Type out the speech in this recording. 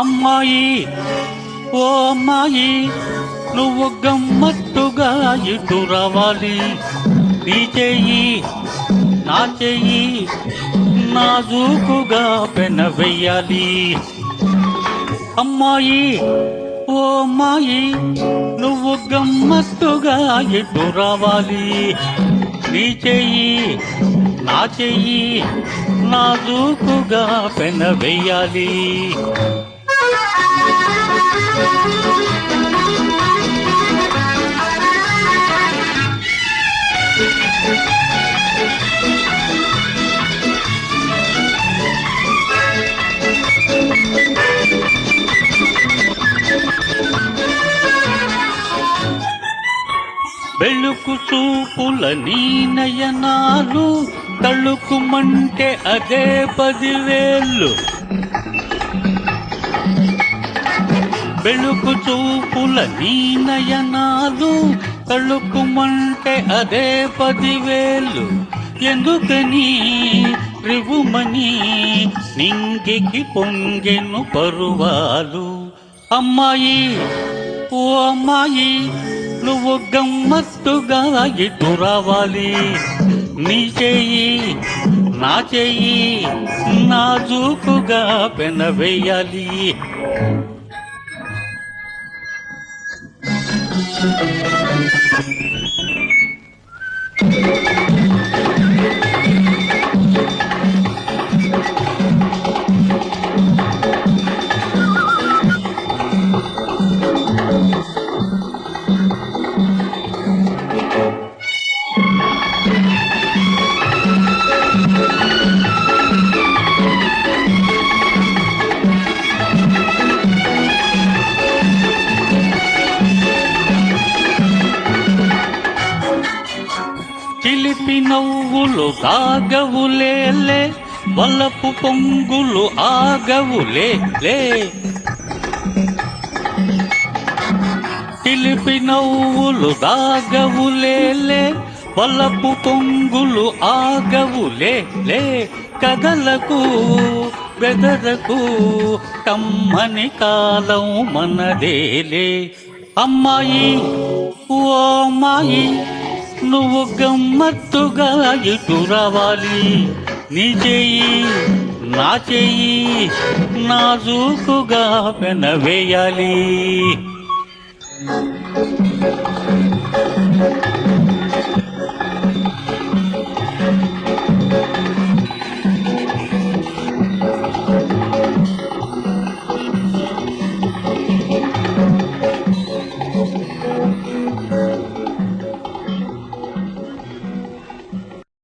అమ్మాయి ఓ అమ్మాయి నువ్వు గమ్మత్తుగా ఇటు రావాలి. నీ చెయ్యి నా చెయ్యి నాజూకుగా పెనవెయ్యాలి. అమ్మాయి ఓ అమ్మాయి నువ్వు గమ్మత్తుగా ఇటు రావాలి. నీ చెయ్యి నా చెయ్యి నాజూకుగా పెనవెయ్యాలి. వెలుగు చూపుల నీ నయనాలు తళుకుమంటే అదే 10,000. వెలుగు చూపుల నీ నయనాలు తళుకుమంటే అదే 10,000. ఎందుకని రివుమని నింగికి పొంగెను పరువాలు. అమ్మాయి ఓ అమ్మాయి నువ్వు గమ్మత్తుగా ఇటు రావాలి. నీ చెయ్యి నా చెయ్యి నాజూకుగా పెనవేయాలి. చిలిపి నవ్వులు దాగవులేలే వల్లపు పొంగులు ఆగవులే. చిలిపి నవ్వులు దాగవులేలే వల్లపు పొంగులు ఆగవులే. కదలకు బెదరకు కమ్మని కాలం మనదేలే. అమ్మాయి ఓ అమ్మాయి నువ్వు గమ్మత్తుగా ఇటు రావాలి. నీ చెయ్యి నా చెయ్యి నాజూకుగా పెనవేయాలి.